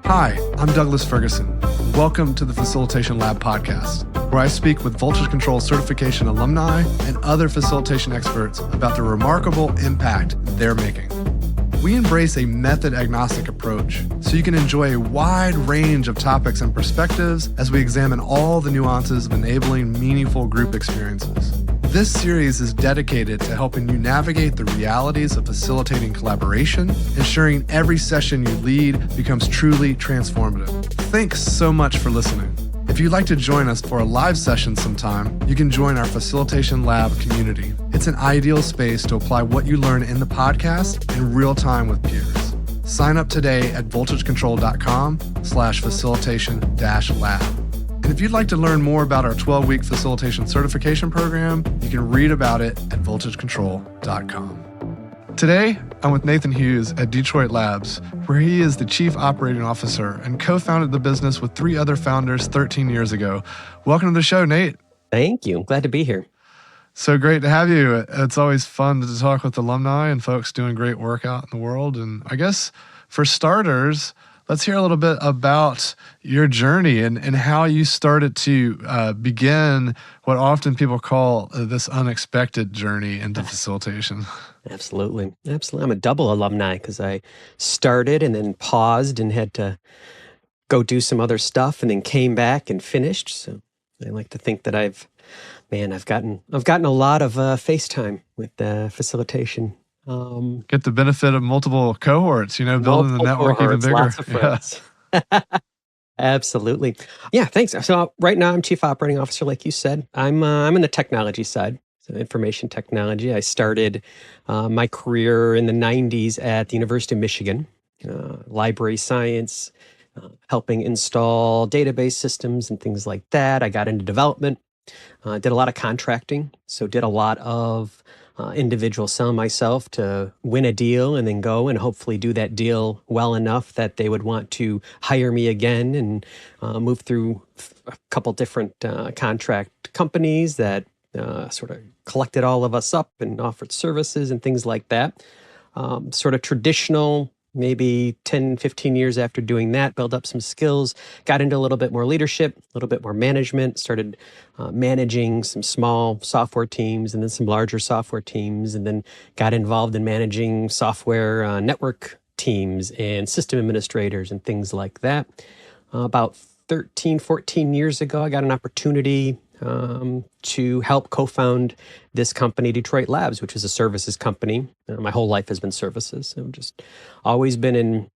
Hi, I'm Douglas Ferguson. Welcome to the Facilitation Lab podcast, where I speak with Voltage Control certification alumni and other facilitation experts about the remarkable impact they're making. We embrace a method-agnostic approach so you can enjoy a wide range of topics and perspectives as we examine all the nuances of enabling meaningful group experiences. This series is dedicated to helping you navigate the realities of facilitating collaboration, ensuring every session you lead becomes truly transformative. Thanks so much for listening. If you'd like to join us for a live session sometime, you can join our Facilitation Lab community. It's an ideal space to apply what you learn in the podcast in real time with peers. Sign up today at voltagecontrol.com/facilitation-lab. And if you'd like to learn more about our 12-week facilitation certification program, you can read about it at voltagecontrol.com. Today, I'm with Nathan Hughes at Detroit Labs, where he is the Chief Operating Officer and co-founded the business with 3 other founders 13 years ago. Welcome to the show, Nate. Thank you. I'm glad to be here. So great to have you. It's always fun to talk with alumni and folks doing great work out in the world. And I guess for starters, let's hear a little bit about your journey and how you started to begin what often people call this unexpected journey into facilitation. Absolutely. I'm a double alumni because I started and then paused and had to go do some other stuff and then came back and finished. So I like to think that I've gotten a lot of face time with facilitation. Get the benefit of multiple cohorts, building the network even bigger. Lots of friends. Yeah. Absolutely. Yeah, thanks. So right now I'm Chief Operating Officer, like you said. I'm in the technology side, so information technology. I started my career in the 90s at the University of Michigan, library science, helping install database systems and things like that. I got into development, did a lot of contracting, so did a lot of individual selling myself to win a deal and then go and hopefully do that deal well enough that they would want to hire me again and move through a couple different contract companies that sort of collected all of us up and offered services and things like that. Sort of traditional, maybe 10, 15 years after doing that, build up some skills, got into a little bit more leadership, a little bit more management, started managing some small software teams and then some larger software teams, and then got involved in managing software network teams and system administrators and things like that. About 13, 14 years ago, I got an opportunity to help co-found this company, Detroit Labs, which is a services company. My whole life has been services. I've just always been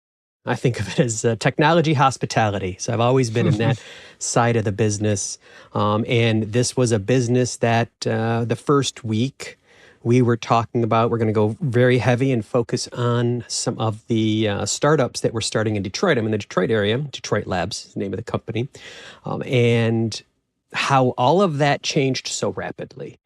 I think of it as technology hospitality. So I've always been in that side of the business. And this was a business that the first week we were talking about, we're going to go very heavy and focus on some of the startups that were starting in Detroit. I'm in the Detroit area. Detroit Labs is the name of the company. And how all of that changed so rapidly.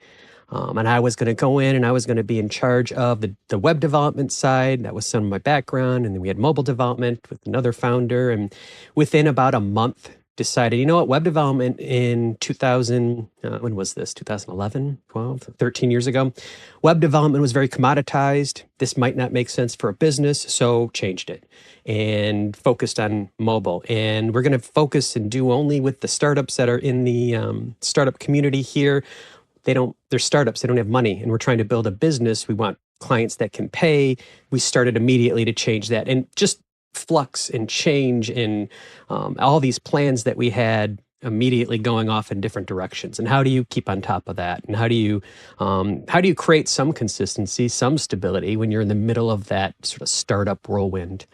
And I was going to go in and I was going to be in charge of the web development side. That was some of my background. And then we had mobile development with another founder. And within about a month, decided, you know what, web development in 2000, when was this? 2011, 12, 13 years ago. Web development was very commoditized. This might not make sense for a business, so changed it and focused on mobile. And we're going to focus and do only with the startups that are in the startup community here. They're startups, they don't have money, and we're trying to build a business. We want clients that can pay. We started immediately to change that. And just flux and change in all these plans that we had immediately going off in different directions. And how do you keep on top of that? And how do you create some consistency, some stability when you're in the middle of that sort of startup whirlwind?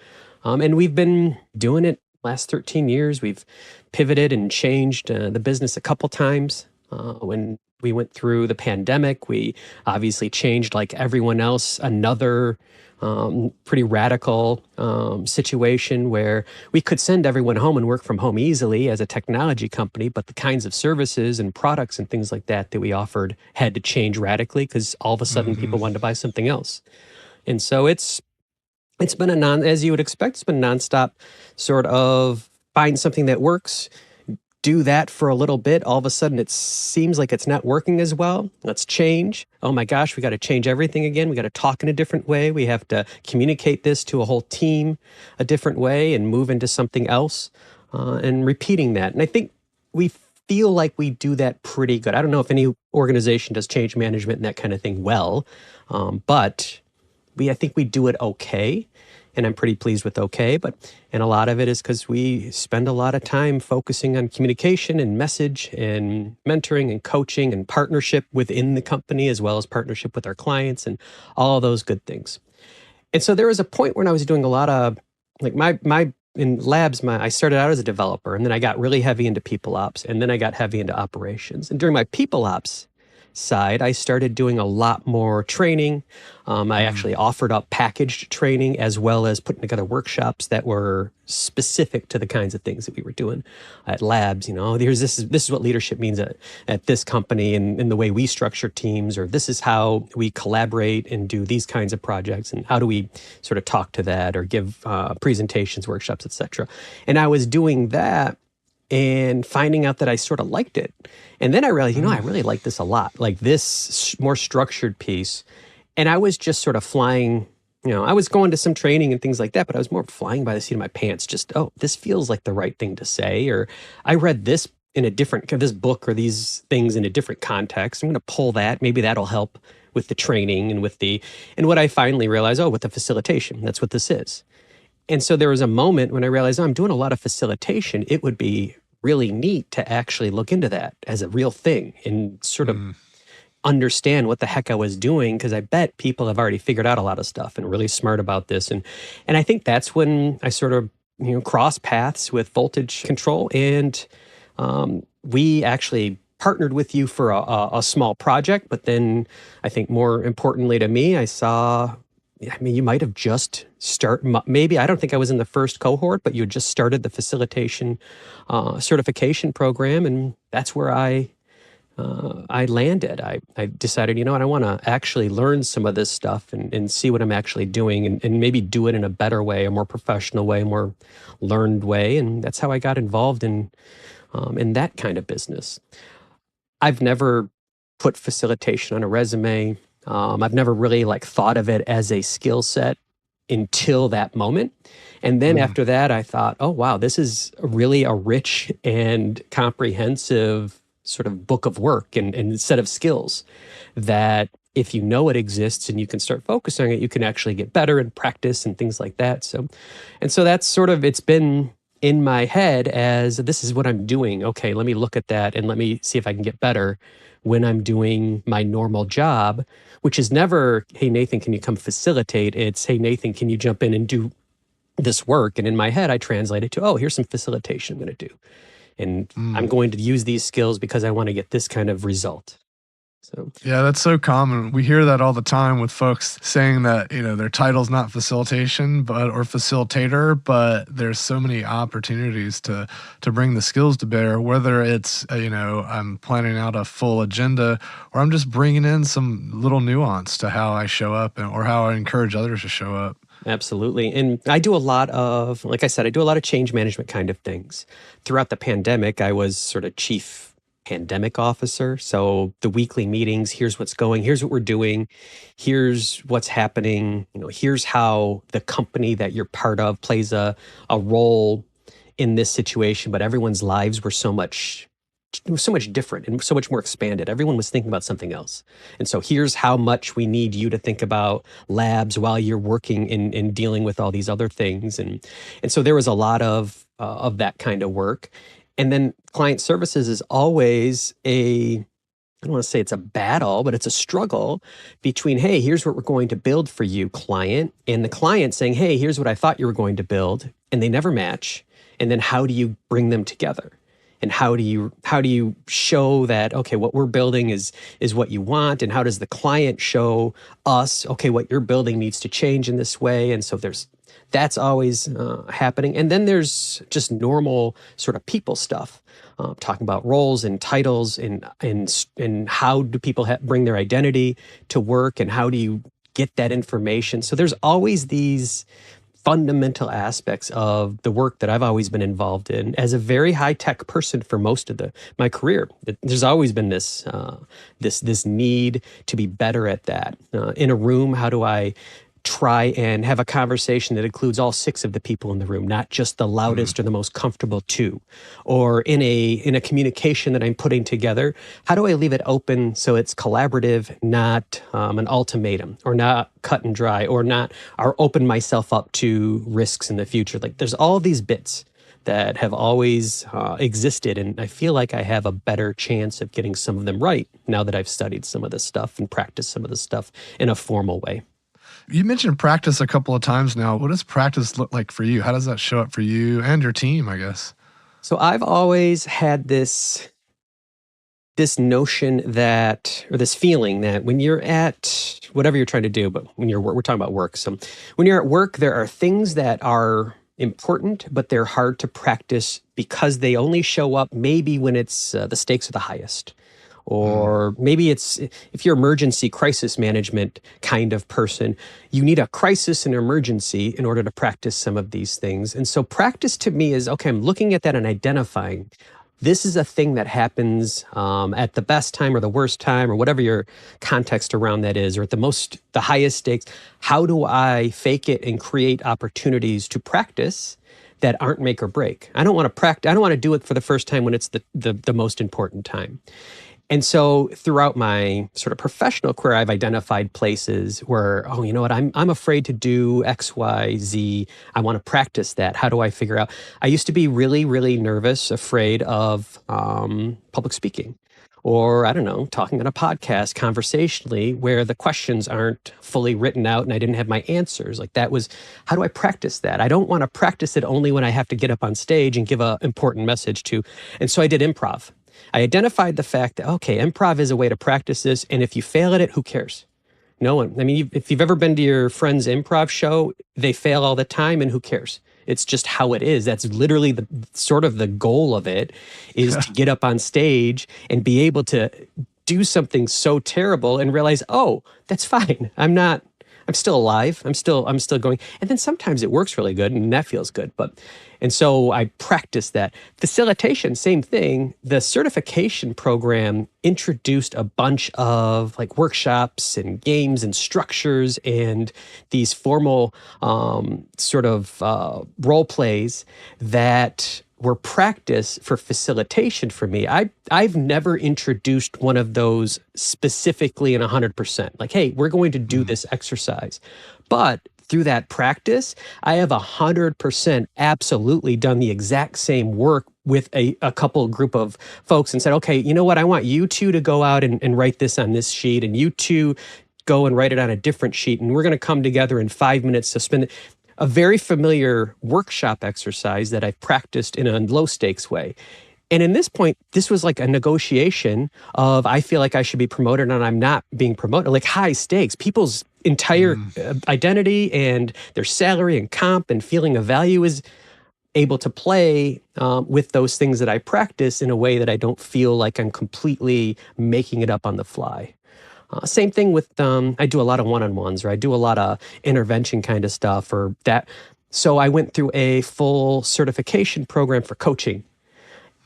And we've been doing it last 13 years. We've pivoted and changed the business a couple times. When we went through the pandemic, we obviously changed, like everyone else, another pretty radical situation where we could send everyone home and work from home easily as a technology company, but the kinds of services and products and things like that we offered had to change radically because all of a sudden people wanted to buy something else. And so it's been as you would expect, it's been nonstop sort of find something that works, do that for a little bit. All of a sudden, it seems like it's not working as well. Let's change. Oh my gosh, we got to change everything again. We got to talk in a different way. We have to communicate this to a whole team a different way and move into something else and repeating that. And I think we feel like we do that pretty good. I don't know if any organization does change management and that kind of thing well, but I think we do it okay. And I'm pretty pleased with okay. And a lot of it is because we spend a lot of time focusing on communication and message and mentoring and coaching and partnership within the company, as well as partnership with our clients and all of those good things. And so there was a point when I was doing a lot of, like in labs, I started out as a developer, and then I got really heavy into people ops, and then I got heavy into operations. And during my people ops side, I started doing a lot more training. I actually offered up packaged training as well as putting together workshops that were specific to the kinds of things that we were doing at labs. This is what leadership means at this company and in the way we structure teams, or this is how we collaborate and do these kinds of projects, and how do we sort of talk to that or give presentations, workshops, etc. And I was doing that and finding out that I sort of liked it. And then I realized, I really like this a lot, like this more structured piece. And I was just sort of flying, I was going to some training and things like that, but I was more flying by the seat of my pants, just, this feels like the right thing to say. Or I read this this book or these things in a different context. I'm going to pull that. Maybe that'll help with the training and and what I finally realized, with the facilitation, that's what this is. And so there was a moment when I realized, I'm doing a lot of facilitation. It would be really neat to actually look into that as a real thing and sort of understand what the heck I was doing, because I bet people have already figured out a lot of stuff and are really smart about this. And I think that's when I sort of crossed paths with Voltage Control, and we actually partnered with you for a small project. But then I think more importantly to me, I saw, you might have just maybe, I don't think I was in the first cohort, but you had just started the facilitation certification program. And that's where I landed. I decided, I want to actually learn some of this stuff and see what I'm actually doing and maybe do it in a better way, a more professional way, a more learned way. And that's how I got involved in that kind of business. I've never put facilitation on a resume. I've never really thought of it as a skill set until that moment. And then after that, I thought, oh, wow, this is really a rich and comprehensive sort of book of work and set of skills that if you know it exists and you can start focusing on it, you can actually get better and practice and things like that. So that's sort of, it's been in my head as this is what I'm doing. Okay, let me look at that and let me see if I can get better when I'm doing my normal job, which is never, hey, Nathan, can you come facilitate? It's, hey, Nathan, can you jump in and do this work? And in my head, I translate it to, oh, here's some facilitation I'm going to do. And I'm going to use these skills because I want to get this kind of result. So yeah, that's so common. We hear that all the time with folks saying that, their title's not facilitation or facilitator, but there's so many opportunities to bring the skills to bear, whether it's, I'm planning out a full agenda or I'm just bringing in some little nuance to how I show up or how I encourage others to show up. Absolutely. And I do a lot of, like I said, I do a lot of change management kind of things. Throughout the pandemic, I was sort of chief pandemic officer. So the weekly meetings, here's what's going, here's what we're doing, here's what's happening, here's how the company that you're part of plays a role in this situation. But everyone's lives were so much different and so much more expanded. Everyone was thinking about something else. And so here's how much we need you to think about labs while you're working in dealing with all these other things. And so there was a lot of that kind of work. And then client services is always I don't want to say it's a battle, but it's a struggle between, hey, here's what we're going to build for you, client, and the client saying, hey, here's what I thought you were going to build, and they never match. And then how do you bring them together? And how do you show that, okay, what we're building is what you want? And how does the client show us, okay, what you're building needs to change in this way? And so that's always happening. And then there's just normal sort of people stuff, talking about roles and titles and how do people bring their identity to work and how do you get that information? So there's always these fundamental aspects of the work that I've always been involved in as a very high-tech person for most of my career. There's always been this need to be better at that. In a room, how do I try and have a conversation that includes all 6 of the people in the room, not just the loudest or the most comfortable 2? Or in a communication that I'm putting together, how do I leave it open so it's collaborative, not an ultimatum, or not cut and dry, or open myself up to risks in the future? Like, there's all these bits that have always existed, and I feel like I have a better chance of getting some of them right now that I've studied some of this stuff and practiced some of this stuff in a formal way. You mentioned practice a couple of times now. What does practice look like for you? How does that show up for you and your team, I guess? So I've always had this notion that, or this feeling that when you're at whatever you're trying to do, but when we're talking about work. So when you're at work, there are things that are important, but they're hard to practice because they only show up maybe when it's the stakes are the highest. Or maybe it's, if you're emergency crisis management kind of person, you need a crisis and emergency in order to practice some of these things. And so practice to me is, okay, I'm looking at that and identifying, this is a thing that happens at the best time or the worst time or whatever your context around that is, or at the highest stakes. How do I fake it and create opportunities to practice that aren't make or break? I don't want to do it for the first time when it's the most important time. And so throughout my sort of professional career, I've identified places where, oh, you know what, I'm afraid to do X, Y, Z. I want to practice that. How do I figure out? I used to be really, really nervous, afraid of public speaking, or I don't know, talking on a podcast conversationally where the questions aren't fully written out and I didn't have my answers. Like, that was, how do I practice that? I don't want to practice it only when I have to get up on stage and give an important message to. And so I did improv. I identified the fact that, okay, improv is a way to practice this. And if you fail at it, who cares? No one. I mean, if you've ever been to your friend's improv show, they fail all the time, and who cares? It's just how it is. That's literally the sort of the goal of it, is to get up on stage and be able to do something so terrible and realize, oh, that's fine. I'm still alive. I'm still going. And then sometimes it works really good and that feels good. And so I practice that. Facilitation, same thing. The certification program introduced a bunch of like workshops and games and structures and these formal sort of role plays that were practice for facilitation for me. I've never introduced one of those specifically in 100%. Like, hey, we're going to do this exercise. But through that practice, I have 100% absolutely done the exact same work with a group of folks and said, okay, you know what? I want you two to go out and write this on this sheet, and you two go and write it on a different sheet. And we're going to come together in 5 minutes to spend a very familiar workshop exercise that I've practiced in a low stakes way. And in this point, this was like a negotiation of, I feel like I should be promoted and I'm not being promoted, like high stakes. People's entire identity and their salary and comp and feeling of value is able to play with those things that I practice in a way that I don't feel like I'm completely making it up on the fly. Same thing with, I do a lot of one-on-ones, or I do a lot of intervention kind of stuff or that. So I went through a full certification program for coaching.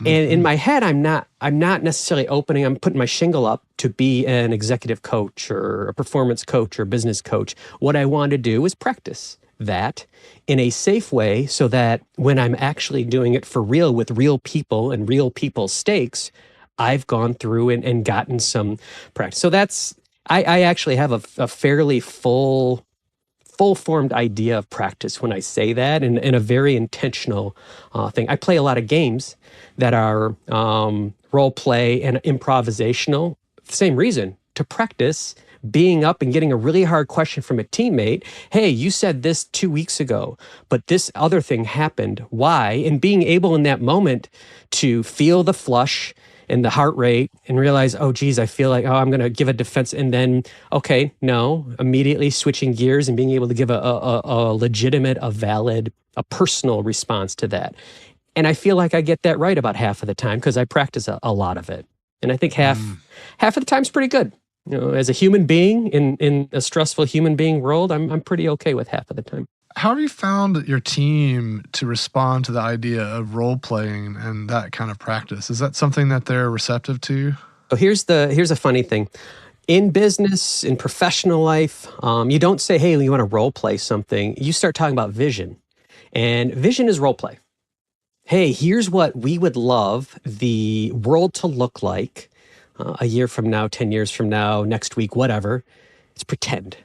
And in my head, I'm not necessarily I'm putting my shingle up to be an executive coach or a performance coach or business coach. What I want to do is practice that in a safe way so that when I'm actually doing it for real with real people and real people's stakes, I've gone through and gotten some practice. So that's, I actually have a fairly full-formed idea of practice when I say that, and a very intentional thing. I play a lot of games that are role play and improvisational. Same reason, to practice being up and getting a really hard question from a teammate. Hey, you said this 2 weeks ago, but this other thing happened. Why? And being able in that moment to feel the flush and the heart rate and realize, oh, geez, I feel like, I'm going to give a defense. And then, okay, no, immediately switching gears and being able to give a legitimate, a valid, a personal response to that. And I feel like I get that right about half of the time because I practice a lot of it. And I think half of the time is pretty good. You know, as a human being in a stressful human being world, I'm pretty okay with half of the time. How have you found your team to respond to the idea of role playing and that kind of practice? Is that something that they're receptive to? So here's a funny thing. In business, in professional life, you don't say, hey, you want to role play something. You start talking about vision. And vision is role play. Hey, here's what we would love the world to look like a year from now, 10 years from now, next week, whatever. It's pretend.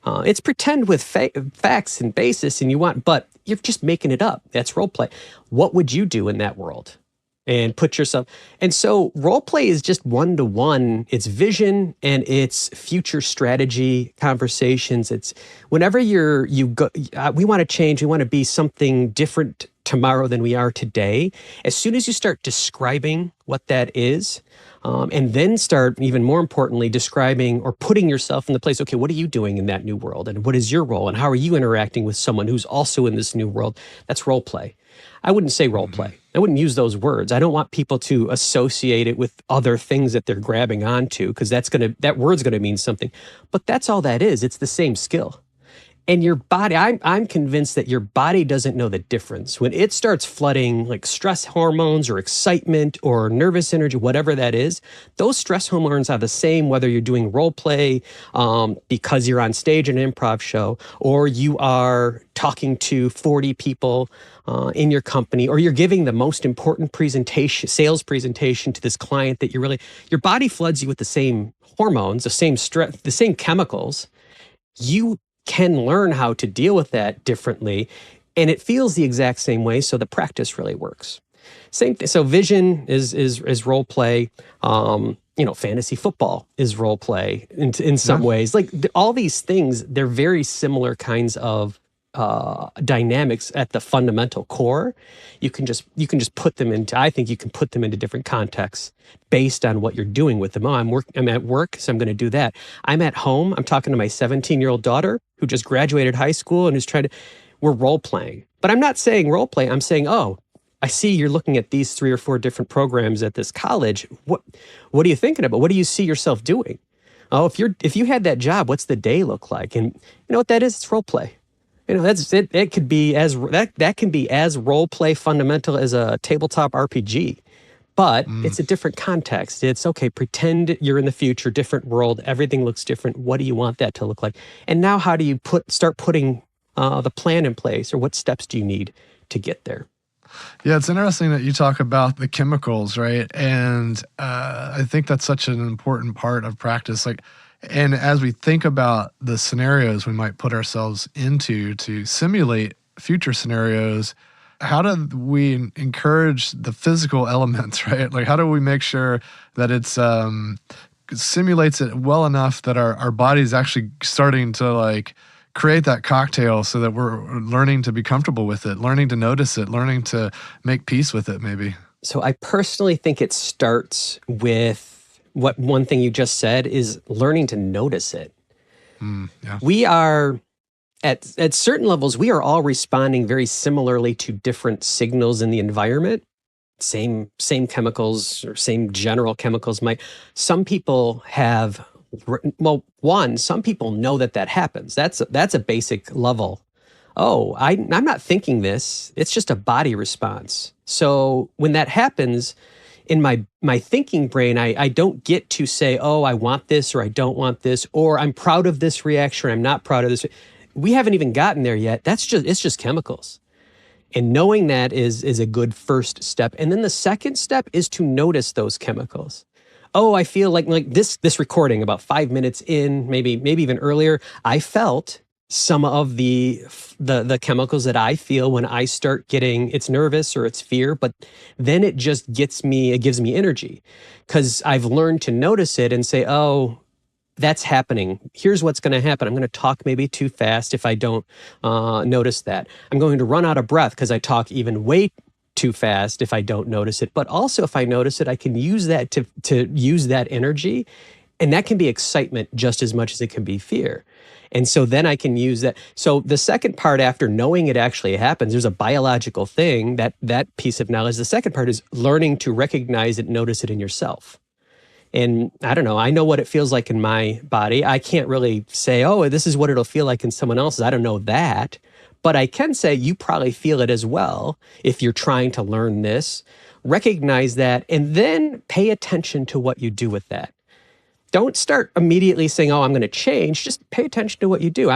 It's pretend with facts and basis, but you're just making it up. That's role play. What would you do in that world? And put yourself. And so role play is just one-to-one. It's vision and it's future strategy conversations. It's whenever you go, we want to change. We want to be something different tomorrow than we are today. As soon as you start describing what that is, and then start, even more importantly, describing or putting yourself in the place, okay, what are you doing in that new world? And what is your role? And how are you interacting with someone who's also in this new world? That's role play. I wouldn't say role play. I wouldn't use those words. I don't want people to associate it with other things that they're grabbing onto, because that word's gonna mean something. But that's all that is. It's the same skill. And your body, I'm convinced that your body doesn't know the difference. When it starts flooding like stress hormones or excitement or nervous energy, whatever that is, those stress hormones are the same whether you're doing role play because you're on stage in an improv show, or you are talking to 40 people in your company, or you're giving the most important sales presentation to this client that your body floods you with the same hormones, the same stress, the same chemicals. You can learn how to deal with that differently, and it feels the exact same way, so the practice really works. Same thing. So vision is role play. Fantasy football is role play in some ways. Like all these things, they're very similar kinds of dynamics at the fundamental core. You can just put them into. I think you can put them into different contexts based on what you're doing with them. I'm at work, so I'm going to do that. I'm at home. I'm talking to my 17-year-old daughter who just graduated high school and who's we're role playing. But I'm not saying role play. I'm saying, oh, I see you're looking at these 3 or 4 different programs at this college. What are you thinking about? What do you see yourself doing? Oh, if you had that job, what's the day look like? And you know what that is? It's role play. That's it. It could be that can be as role play fundamental as a tabletop RPG, but it's a different context. It's okay. Pretend you're in the future, different world. Everything looks different. What do you want that to look like? And now, how do you start putting the plan in place, or what steps do you need to get there? Yeah, it's interesting that you talk about the chemicals, right? And I think that's such an important part of practice. And as we think about the scenarios we might put ourselves into to simulate future scenarios, how do we encourage the physical elements, right? Like, how do we make sure that it's simulates it well enough that our body's actually starting to create that cocktail so that we're learning to be comfortable with it, learning to notice it, learning to make peace with it, maybe? So I personally think it starts with what one thing you just said is learning to notice it. Yeah. We are, at certain levels, we are all responding very similarly to different signals in the environment. Same chemicals or same general chemicals some people have, some people know that happens. That's a basic level. Oh, I'm not thinking this. It's just a body response. So when that happens, in my thinking brain, I don't get to say, oh, I want this or I don't want this, or I'm proud of this reaction, or I'm not proud of this. We haven't even gotten there yet. It's just chemicals. And knowing that is a good first step. And then the second step is to notice those chemicals. Oh, I feel like this recording about 5 minutes in, maybe even earlier, I felt some of the chemicals that I feel when I start getting, it's nervous or it's fear, but then it just gives me energy because I've learned to notice it and say, oh, that's happening. Here's what's going to happen. I'm going to talk maybe too fast if I don't notice that. I'm going to run out of breath because I talk even way too fast if I don't notice it. But also if I notice it, I can use that to use that energy. And that can be excitement just as much as it can be fear. And so then I can use that. So the second part, after knowing it actually happens, there's a biological thing, that piece of knowledge. The second part is learning to recognize it, notice it in yourself. And I don't know, I know what it feels like in my body. I can't really say, oh, this is what it'll feel like in someone else's. I don't know that. But I can say you probably feel it as well if you're trying to learn this. Recognize that and then pay attention to what you do with that. Don't start immediately saying, oh, I'm going to change. Just pay attention to what you do.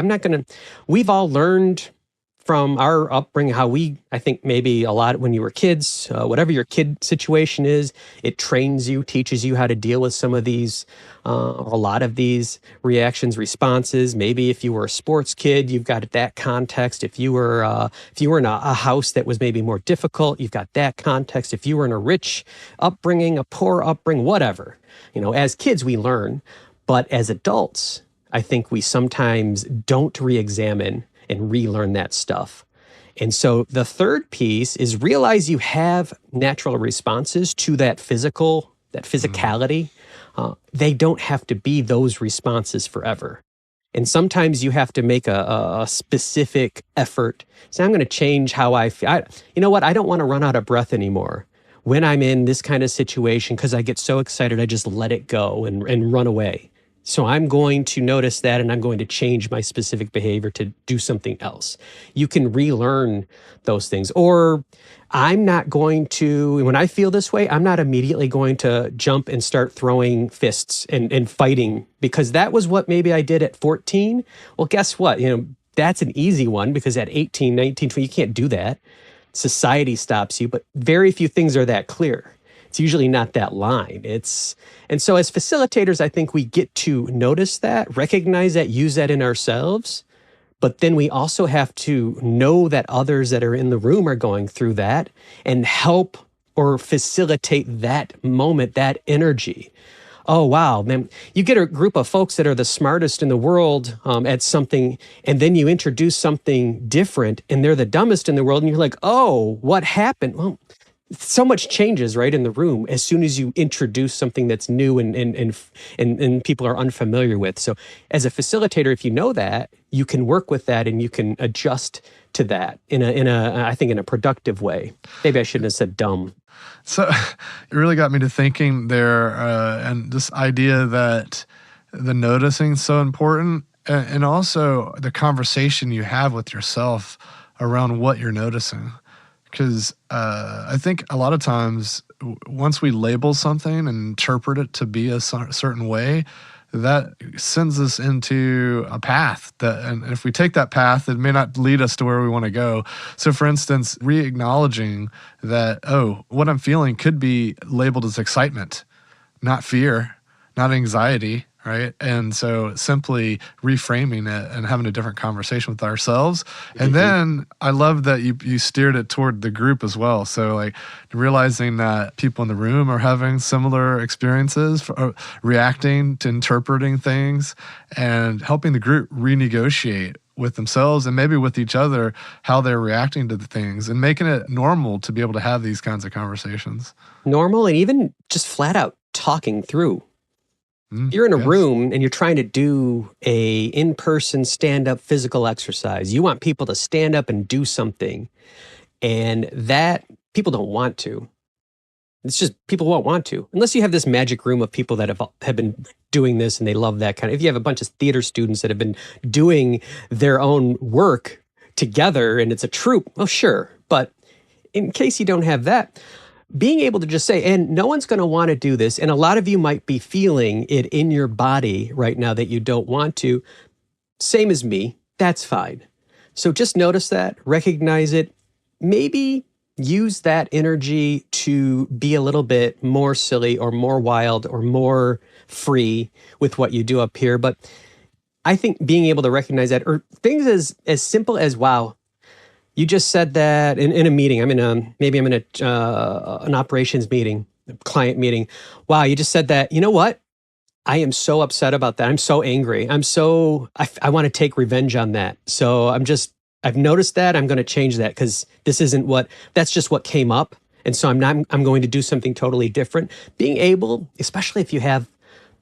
We've all learned from our upbringing how I think maybe a lot when you were kids, whatever your kid situation is, it trains you, teaches you how to deal with some of these, a lot of these reactions, responses. Maybe if you were a sports kid, you've got that context. If you were in a house that was maybe more difficult, you've got that context. If you were in a rich upbringing, a poor upbringing, whatever. As kids, we learn, but as adults, I think we sometimes don't re-examine and relearn that stuff. And so the third piece is realize you have natural responses to that physicality. They don't have to be those responses forever. And sometimes you have to make a specific effort. So I'm going to change how I feel. You know what? I don't want to run out of breath anymore. When I'm in this kind of situation, because I get so excited, I just let it go and run away. So I'm going to notice that and I'm going to change my specific behavior to do something else. You can relearn those things. Or I'm not going to, when I feel this way, I'm not immediately going to jump and start throwing fists and fighting, because that was what maybe I did at 14. Well, guess what? That's an easy one, because at 18, 19, 20, you can't do that. Society stops you, but very few things are that clear. It's usually not that line. And so as facilitators, I think we get to notice that, recognize that, use that in ourselves, but then we also have to know that others that are in the room are going through that and help or facilitate that moment, that energy. Oh, wow, man, you get a group of folks that are the smartest in the world at something, and then you introduce something different and they're the dumbest in the world, and you're like, oh, what happened? Well, so much changes right in the room as soon as you introduce something that's new and people are unfamiliar with. So as a facilitator, if you know that, you can work with that and you can adjust to that in a productive way. Maybe I shouldn't have said dumb. So it really got me to thinking there, and this idea that the noticing is so important, and also the conversation you have with yourself around what you're noticing. Because I think a lot of times once we label something and interpret it to be a certain way, that sends us into a path and if we take that path, it may not lead us to where we want to go. So for instance, re-acknowledging that, oh, what I'm feeling could be labeled as excitement, not fear, not anxiety, right? And so simply reframing it and having a different conversation with ourselves. And then I love that you steered it toward the group as well. So like realizing that people in the room are having similar experiences, reacting to interpreting things, and helping the group renegotiate with themselves and maybe with each other how they're reacting to the things, and making it normal to be able to have these kinds of conversations. Normal, and even just flat out talking through. You're in a room and you're trying to do a in-person stand-up physical exercise. You want people to stand up and do something, and that people don't want to. It's just people won't want to, unless you have this magic room of people that have been doing this and they love that kind of. If you have a bunch of theater students that have been doing their own work together and it's a troupe, well, sure. But in case you don't have that, being able to just say, and no one's going to want to do this, and a lot of you might be feeling it in your body right now that you don't want to, same as me, that's fine. So just notice that, recognize it, maybe use that energy to be a little bit more silly or more wild or more free with what you do up here. But I think being able to recognize that, or things as simple as, wow, you just said that in a meeting. I'm in an operations meeting, a client meeting. Wow, you just said that. You know what? I am so upset about that. I'm so angry. I want to take revenge on that. So I've noticed that. I'm going to change that, because that's just what came up. And so I'm going to do something totally different. Being able, especially if you have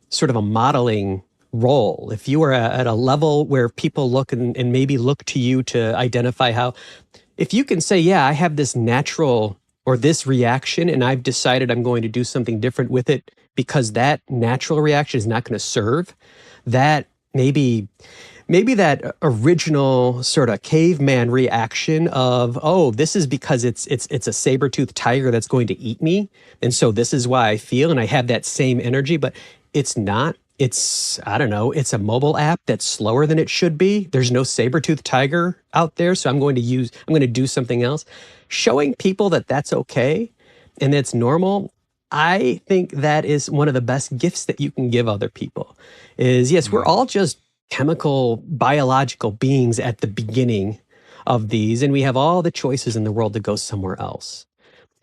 sort of a modeling role, if you are at a level where people look and maybe look to you to identify how, if you can say, yeah, I have this natural or this reaction and I've decided I'm going to do something different with it because that natural reaction is not going to serve, that maybe maybe that original sort of caveman reaction of, oh, this is because it's a saber-toothed tiger that's going to eat me. And so this is why I feel, and I have that same energy, but it's not. It's, I don't know, it's a mobile app that's slower than it should be. There's no saber-toothed tiger out there, so I'm going to do something else. Showing people that that's okay and that's normal, I think that is one of the best gifts that you can give other people. Is, yes, we're all just chemical, biological beings at the beginning of these, and we have all the choices in the world to go somewhere else.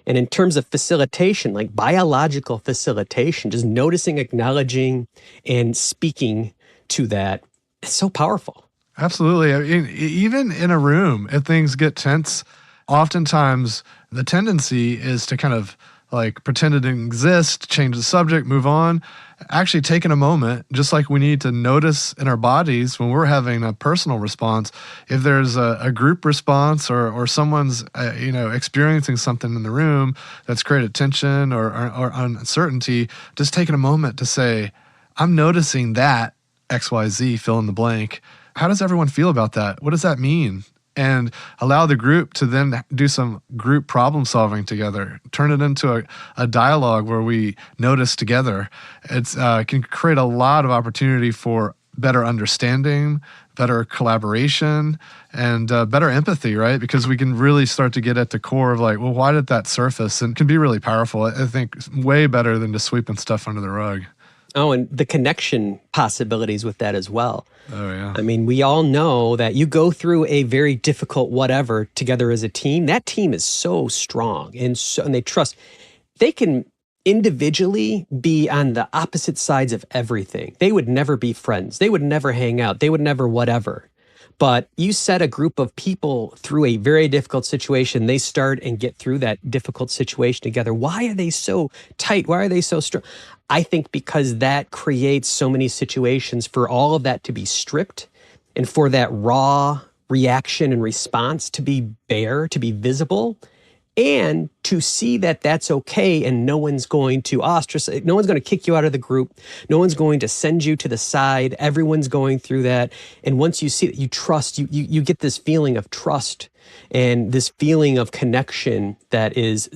And in terms of facilitation, like biological facilitation, just noticing, acknowledging, and speaking to that, it's so powerful. Absolutely. I mean, even in a room, if things get tense, oftentimes the tendency is to kind of like pretend it didn't exist, change the subject, move on. Actually taking a moment, just like we need to notice in our bodies when we're having a personal response, if there's a group response or someone's experiencing something in the room that's created tension or uncertainty, just taking a moment to say, I'm noticing that XYZ, fill in the blank. How does everyone feel about that? What does that mean? And allow the group to then do some group problem solving together. Turn it into a dialogue where we notice together. It's can create a lot of opportunity for better understanding, better collaboration, and better empathy, right? Because we can really start to get at the core of like, well, why did that surface? And it can be really powerful. I think way better than just sweeping stuff under the rug. Oh, and the connection possibilities with that as well. Oh, yeah. I mean, we all know that you go through a very difficult whatever together as a team. That team is so strong and they trust. They can individually be on the opposite sides of everything. They would never be friends. They would never hang out. They would never whatever. But you set a group of people through a very difficult situation. They start and get through that difficult situation together. Why are they so tight? Why are they so strong? I think because that creates so many situations for all of that to be stripped and for that raw reaction and response to be bare, to be visible, and to see that that's okay and no one's going to ostracize, no one's going to kick you out of the group, no one's going to send you to the side, everyone's going through that. And once you see that you trust, you get this feeling of trust and this feeling of connection that is,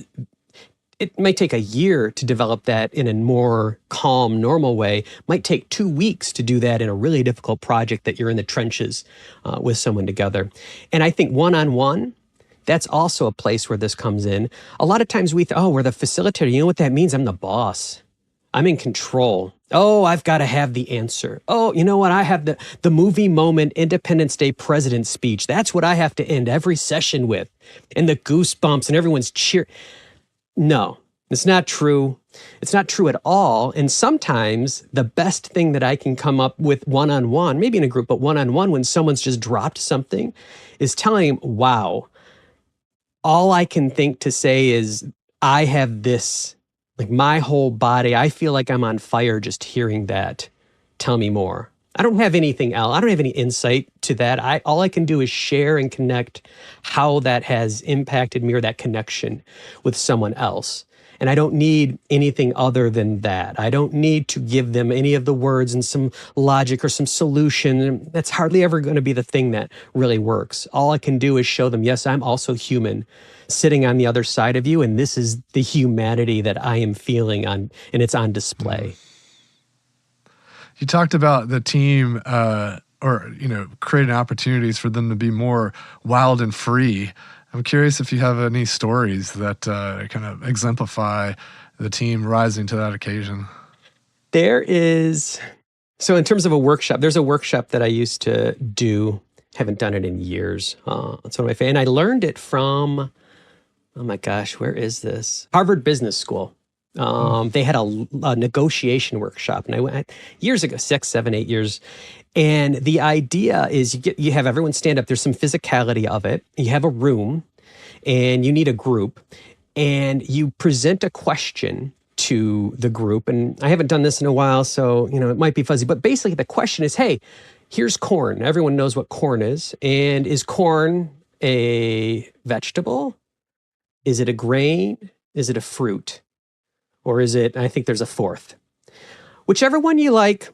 it might take a year to develop that in a more calm, normal way. It might take 2 weeks to do that in a really difficult project that you're in the trenches with someone together. And I think one-on-one, that's also a place where this comes in. A lot of times we're the facilitator. You know what that means? I'm the boss. I'm in control. Oh, I've got to have the answer. Oh, you know what? I have the movie moment Independence Day president speech. That's what I have to end every session with. And the goosebumps and everyone's cheer. No, it's not true. It's not true at all. And sometimes the best thing that I can come up with one-on-one, maybe in a group, but one-on-one when someone's just dropped something, is telling them, wow, all I can think to say is I have this, like my whole body, I feel like I'm on fire just hearing that. Tell me more. I don't have anything else. I don't have any insight to that. All I can do is share and connect how that has impacted me or that connection with someone else. And I don't need anything other than that. I don't need to give them any of the words and some logic or some solution. That's hardly ever going to be the thing that really works. All I can do is show them, yes, I'm also human, sitting on the other side of you, and this is the humanity that I am feeling on, and it's on display. You talked about the team creating opportunities for them to be more wild and free. I'm curious if you have any stories that kind of exemplify the team rising to that occasion. There is. So in terms of a workshop, there's a workshop that I used to do. Haven't done it in years. It's one of my favorites. And I learned it from, oh my gosh, where is this? Harvard Business School. They had a negotiation workshop, and I went years ago, 6, 7, 8 years. And the idea is you have everyone stand up. There's some physicality of it. You have a room, and you need a group, and you present a question to the group. And I haven't done this in a while, so it might be fuzzy. But basically, the question is, hey, here's corn. Everyone knows what corn is. And is corn a vegetable? Is it a grain? Is it a fruit? Or is it, I think there's a fourth. Whichever one you like,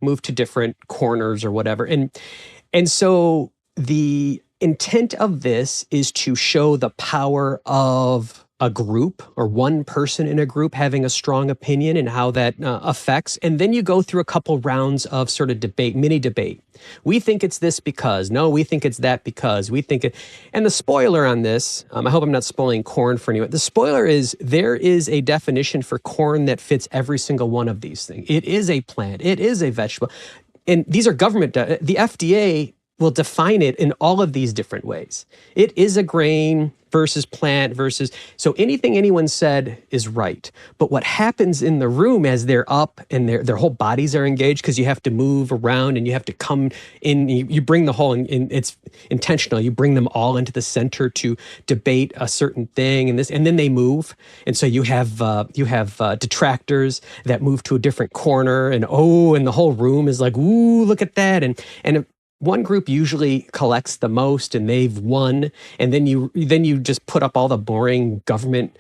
move to different corners or whatever. And And so the intent of this is to show the power of a group or one person in a group having a strong opinion and how that affects. And then you go through a couple rounds of sort of debate, mini debate. We think it's this because, no, we think it's that because, we think it. And the spoiler on this, I hope I'm not spoiling corn for anyone. The spoiler is there is a definition for corn that fits every single one of these things. It is a plant. It is a vegetable. And these are government, the FDA will define it in all of these different ways. It is a grain versus plant versus, so anything anyone said is right. But what happens in the room as they're up and their whole bodies are engaged, because you have to move around and you have to come in, you bring the whole, and it's intentional, you bring them all into the center to debate a certain thing and this, and then they move. And so you have detractors that move to a different corner and the whole room is like, ooh, look at that. And one group usually collects the most and they've won. And then you just put up all the boring government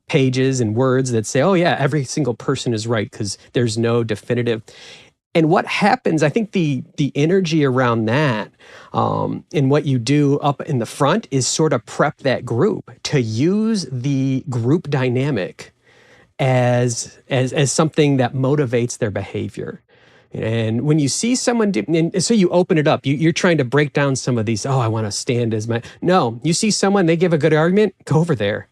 pages and words that say, oh yeah, every single person is right because there's no definitive. And what happens, I think the energy around that and what you do up in the front is sort of prep that group to use the group dynamic as something that motivates their behavior. And when you see someone, and so you open it up, you're trying to break down some of these, I want to stand as my, no, you see someone, they give a good argument, go over there,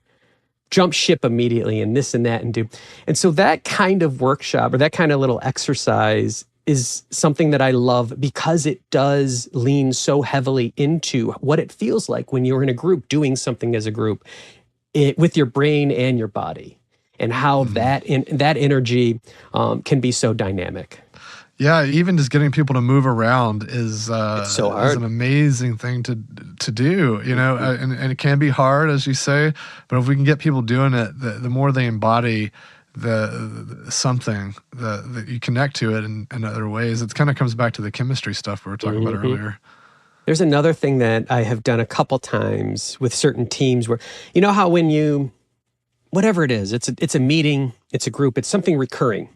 jump ship immediately and this and that and do. And so that kind of workshop or that kind of little exercise is something that I love because it does lean so heavily into what it feels like when you're in a group doing something as a group with your brain and your body and how that energy can be so dynamic. Yeah, even just getting people to move around is so hard. Is an amazing thing to do, and it can be hard, as you say, but if we can get people doing it, the more they embody something that you connect to it in other ways, it kind of comes back to the chemistry stuff we were talking about earlier. There's another thing that I have done a couple times with certain teams where, how when whatever it is, it's a meeting, it's a group, it's something recurring.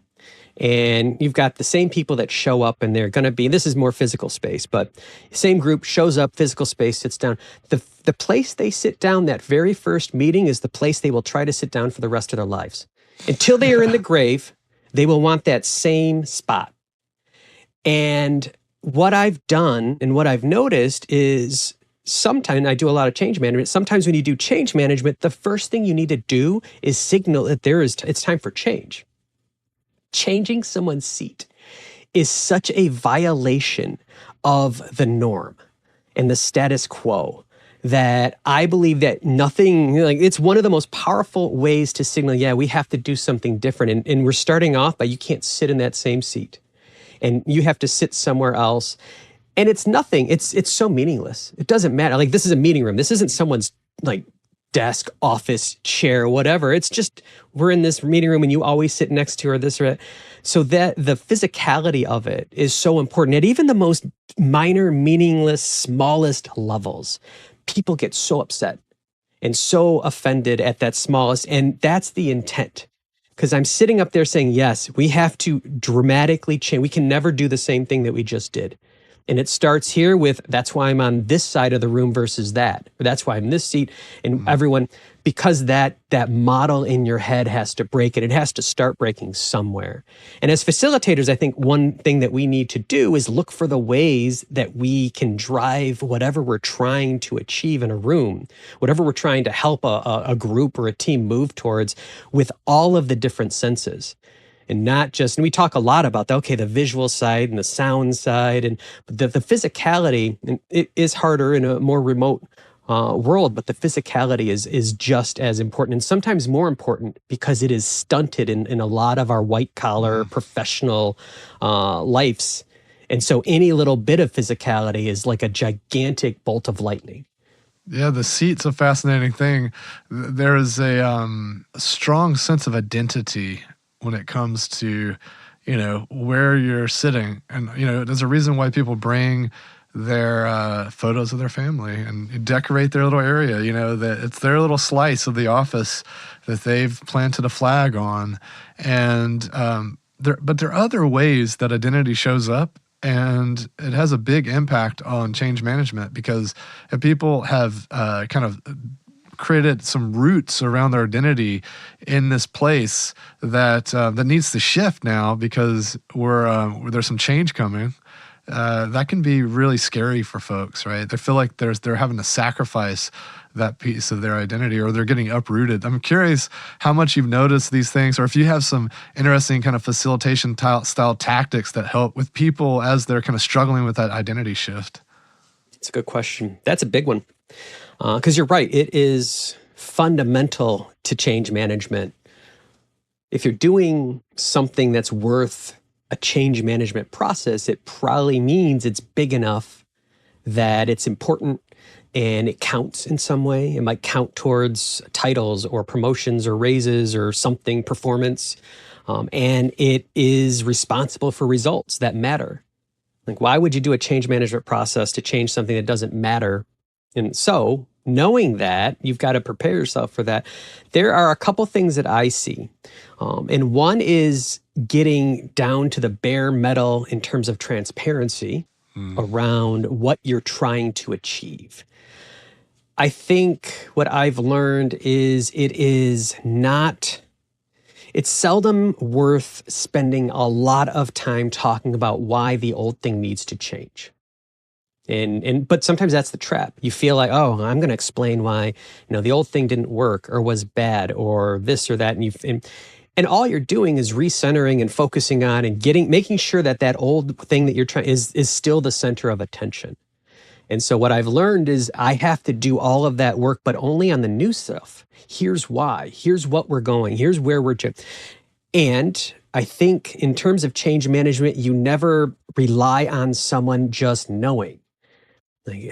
And you've got the same people that show up and they're going to be, this is more physical space, but same group shows up, physical space, sits down. The place they sit down that very first meeting is the place they will try to sit down for the rest of their lives. Until they are in the grave, they will want that same spot. And what I've done and what I've noticed is sometimes I do a lot of change management. Sometimes when you do change management, the first thing you need to do is signal that it's time for change. Changing someone's seat is such a violation of the norm and the status quo that I believe that it's one of the most powerful ways to signal, we have to do something different. And we're starting off by you can't sit in that same seat and you have to sit somewhere else. And it's nothing. It's so meaningless. It doesn't matter. Like, this is a meeting room. This isn't someone's desk, office, chair, whatever. It's just, we're in this meeting room and you always sit next to her, this or that. So that the physicality of it is so important. At even the most minor, meaningless, smallest levels, people get so upset and so offended at that smallest. And that's the intent. Because I'm sitting up there saying, yes, we have to dramatically change. We can never do the same thing that we just did. And it starts here with, that's why I'm on this side of the room versus that. Or that's why I'm in this seat. And everyone, because that model in your head has to break, and it has to start breaking somewhere. And as facilitators, I think one thing that we need to do is look for the ways that we can drive whatever we're trying to achieve in a room, whatever we're trying to help a group or a team move towards with all of the different senses. And not just, and we talk a lot about the visual side and the sound side, and the physicality, and it is harder in a more remote world, but the physicality is just as important, and sometimes more important because it is stunted in a lot of our white-collar professional lives. And so any little bit of physicality is like a gigantic bolt of lightning. Yeah, the seat's a fascinating thing. There is a strong sense of identity when it comes to, where you're sitting. And, there's a reason why people bring their photos of their family and decorate their little area, that it's their little slice of the office that they've planted a flag on. And but there are other ways that identity shows up And it has a big impact on change management, because if people have kind of created some roots around their identity in this place that needs to shift now because there's some change coming. That can be really scary for folks, right? They feel like they're having to sacrifice that piece of their identity, or they're getting uprooted. I'm curious how much you've noticed these things, or if you have some interesting kind of facilitation style tactics that help with people as they're kind of struggling with that identity shift. It's a good question. That's a big one. Because you're right, it is fundamental to change management. If you're doing something that's worth a change management process, it probably means it's big enough that it's important and it counts in some way. It might count towards titles or promotions or raises or something, performance. And it is responsible for results that matter. Like, why would you do a change management process to change something that doesn't matter? And so, knowing that, you've got to prepare yourself for that. There are a couple things that I see. And one is getting down to the bare metal in terms of transparency around what you're trying to achieve. I think what I've learned is it's seldom worth spending a lot of time talking about why the old thing needs to change. But sometimes that's the trap. You feel like, oh, I'm going to explain why, the old thing didn't work or was bad or this or that. And all you're doing is recentering and focusing on and making sure that old thing that you're trying is still the center of attention. And so what I've learned is I have to do all of that work, but only on the new stuff. Here's why. Here's what we're going. Here's where we're. And I think in terms of change management, you never rely on someone just knowing.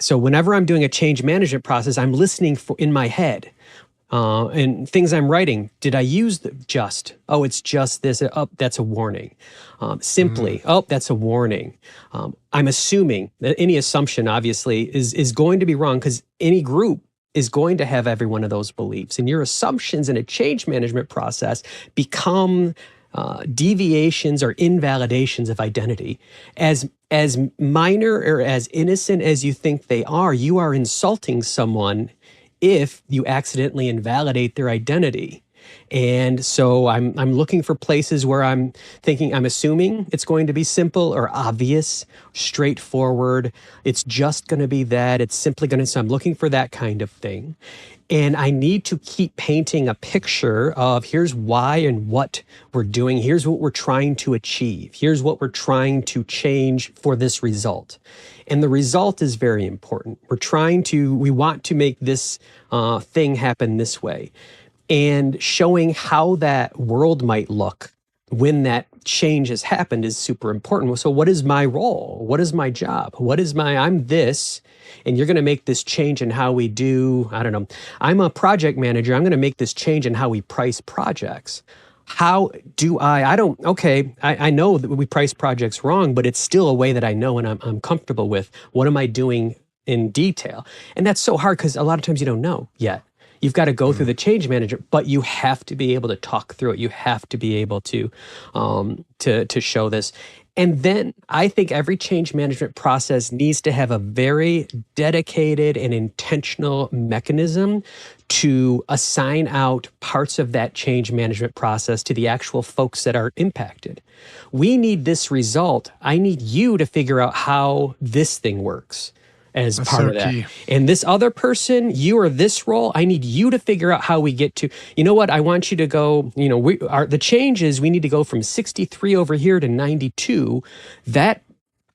So whenever I'm doing a change management process, I'm listening in my head. And things I'm writing, did I use just? Oh, it's just this. Oh, that's a warning. Simply, oh, that's a warning. I'm assuming that any assumption, obviously, is going to be wrong, because any group is going to have every one of those beliefs. And your assumptions in a change management process become deviations or invalidations of identity. As minor or as innocent as you think they are, you are insulting someone if you accidentally invalidate their identity. And so I'm looking for places where I'm assuming it's going to be simple or obvious, straightforward. It's just going to be that. It's simply going to, so I'm looking for that kind of thing. And I need to keep painting a picture of here's why and what we're doing. Here's what we're trying to achieve. Here's what we're trying to change for this result. And the result is very important. We want to make this thing happen this way. And showing how that world might look when that change has happened is super important. So what is my role? What is my job? I'm this, and you're going to make this change in how we do, I don't know. I'm a project manager. I'm going to make this change in how we price projects. How do I know that we price projects wrong, but it's still a way that I know and I'm comfortable with. What am I doing in detail? And that's so hard because a lot of times you don't know yet. You've got to go through the change manager, but you have to be able to talk through it. You have to be able to show this. And then I think every change management process needs to have a very dedicated and intentional mechanism to assign out parts of that change management process to the actual folks that are impacted. We need this result. I need you to figure out how this thing works as That's part so of that. key. And this other person, you are this role, I need you to figure out how we get to, I want you to go, the change is we need to go from 63 over here to 92. That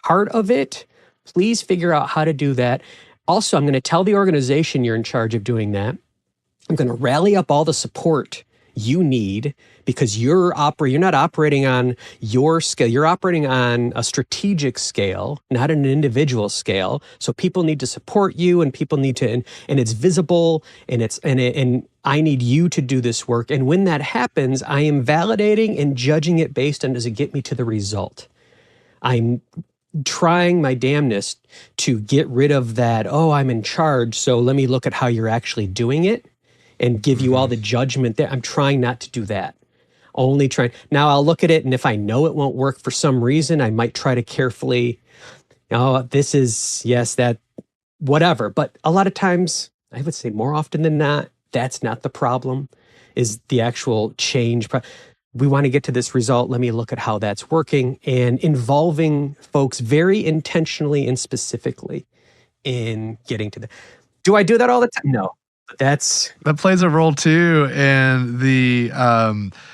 part of it, please figure out how to do that. Also, I'm going to tell the organization you're in charge of doing that. I'm going to rally up all the support you need because you're not operating on your scale. You're operating on a strategic scale, not an individual scale. So people need to support you, and people need to, and it's visible, and I need you to do this work. And when that happens, I am validating and judging it based on, does it get me to the result? I'm trying my damnedest to get rid of that, oh, I'm in charge, so let me look at how you're actually doing it and give you all the judgment there. I'm trying not to do that. only trying. Now I'll look at it, and if I know it won't work for some reason, I might try to carefully, this is, yes, that, whatever. But a lot of times, I would say more often than not, that's not the problem, is the actual change. We want to get to this result. Let me look at how that's working, and involving folks very intentionally and specifically in getting to the. Do I do that all the time? No. That plays a role too in the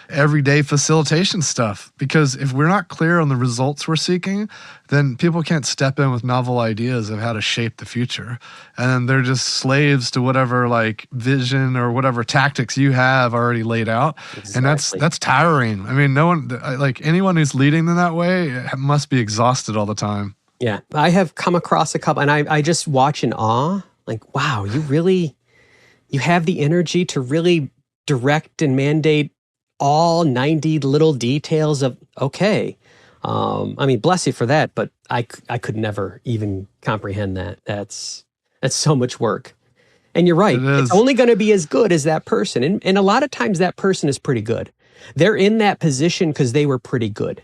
everyday facilitation stuff, because if we're not clear on the results we're seeking, then people can't step in with novel ideas of how to shape the future, and they're just slaves to whatever like vision or whatever tactics you have already laid out. Exactly. And that's tiring. I mean, no one, like anyone who's leading in that way must be exhausted all the time. Yeah, I have come across a couple, and I just watch in awe, like, wow, you have the energy to really direct and mandate all 90 little details of, okay. I mean, bless you for that, but I could never even comprehend that. That's so much work. And you're right. It's only going to be as good as that person. And a lot of times that person is pretty good. They're in that position because they were pretty good.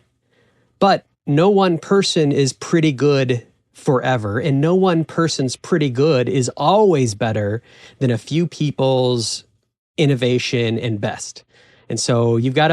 But no one person is pretty good forever, and no one person's pretty good is always better than a few people's innovation and best. And so you've got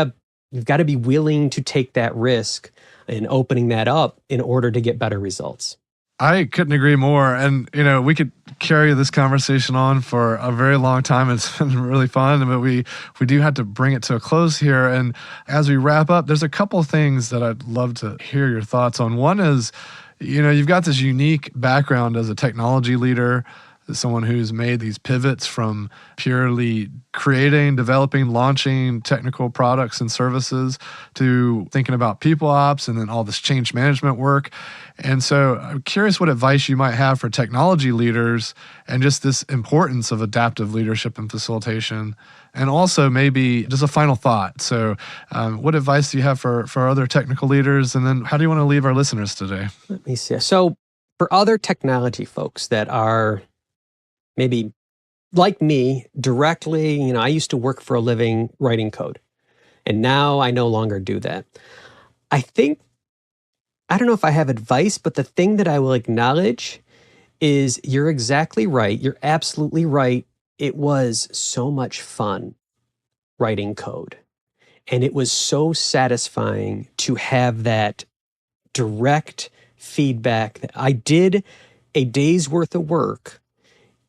to be willing to take that risk in opening that up in order to get better results. I couldn't agree more. And, we could carry this conversation on for a very long time. It's been really fun, but we do have to bring it to a close here. And as we wrap up, there's a couple of things that I'd love to hear your thoughts on. One is, you've got this unique background as a technology leader, as someone who's made these pivots from purely creating, developing, launching technical products and services to thinking about people ops and then all this change management work. And so I'm curious what advice you might have for technology leaders and just this importance of adaptive leadership and facilitation. And also maybe just a final thought. So what advice do you have for other technical leaders? And then how do you want to leave our listeners today? Let me see. So for other technology folks that are maybe like me directly, I used to work for a living writing code, and now I no longer do that. I don't know if I have advice, but the thing that I will acknowledge is you're exactly right. You're absolutely right. It was so much fun writing code, and it was so satisfying to have that direct feedback that I did a day's worth of work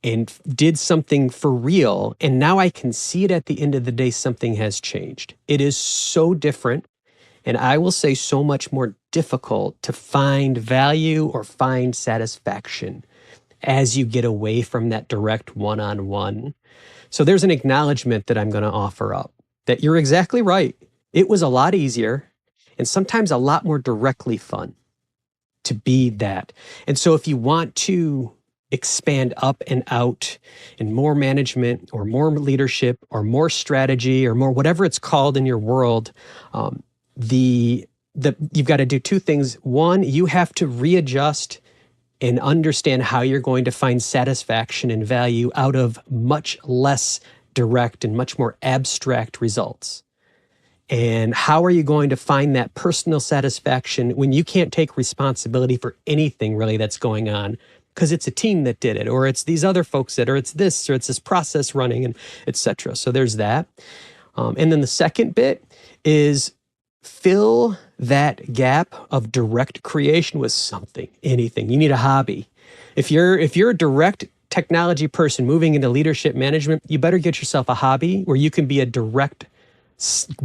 and did something for real. And now I can see it at the end of the day, something has changed. It is so different. And I will say so much more difficult to find value or find satisfaction as you get away from that direct one-on-one. So there's an acknowledgement that I'm going to offer up that you're exactly right. It was a lot easier and sometimes a lot more directly fun to be that. And so if you want to expand up and out in more management or more leadership or more strategy or more whatever it's called in your world, you've got to do two things. One, you have to readjust and understand how you're going to find satisfaction and value out of much less direct and much more abstract results. And how are you going to find that personal satisfaction when you can't take responsibility for anything really that's going on? Because it's a team that did it, or it's these other folks that, or it's this process running, and et cetera. So there's that. And then the second bit is fill that gap of direct creation with something, anything. You need a hobby. If you're a direct technology person moving into leadership management, you better get yourself a hobby where you can be a direct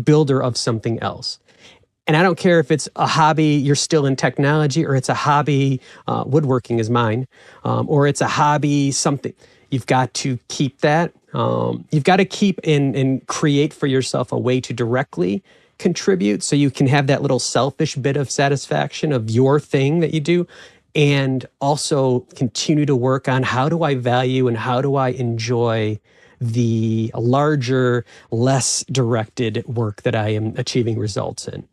builder of something else. And I don't care if it's a hobby, you're still in technology, or it's a hobby, woodworking is mine, or it's a hobby, something. You've got to keep that. You've got to keep and create for yourself a way to directly contribute so you can have that little selfish bit of satisfaction of your thing that you do, and also continue to work on how do I value and how do I enjoy the larger, less directed work that I am achieving results in.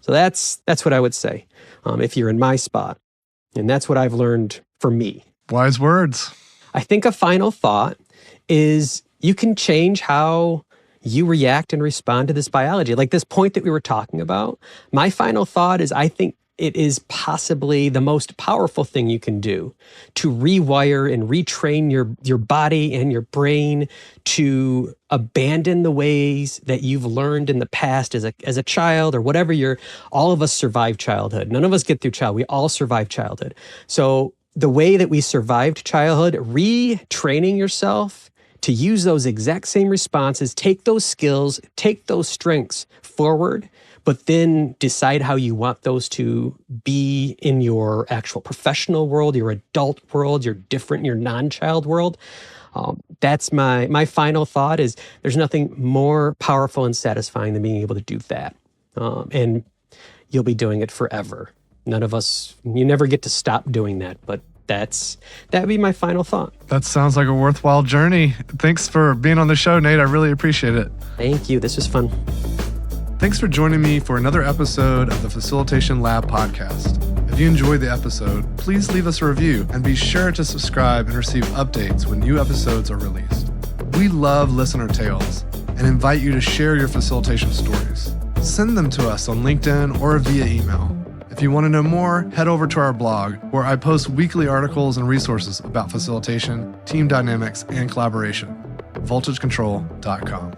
So that's what I would say if you're in my spot. And that's what I've learned for me. Wise words. I think a final thought is you can change how you react and respond to this biology. Like this point that we were talking about, my final thought is I think it is possibly the most powerful thing you can do to rewire and retrain your body and your brain to abandon the ways that you've learned in the past as a child or whatever. All of us survive childhood. None of us get through childhood. We all survive childhood. So the way that we survived childhood, retraining yourself to use those exact same responses, take those skills, take those strengths forward, but then decide how you want those to be in your actual professional world, your adult world, your non-child world. That's my final thought is there's nothing more powerful and satisfying than being able to do that. And you'll be doing it forever. None of us, you never get to stop doing that, but that'd be my final thought. That sounds like a worthwhile journey. Thanks for being on the show, Nate. I really appreciate it. Thank you. This was fun. Thanks for joining me for another episode of the Facilitation Lab podcast. If you enjoyed the episode, please leave us a review and be sure to subscribe and receive updates when new episodes are released. We love listener tales and invite you to share your facilitation stories. Send them to us on LinkedIn or via email. If you want to know more, head over to our blog where I post weekly articles and resources about facilitation, team dynamics, and collaboration. voltagecontrol.com.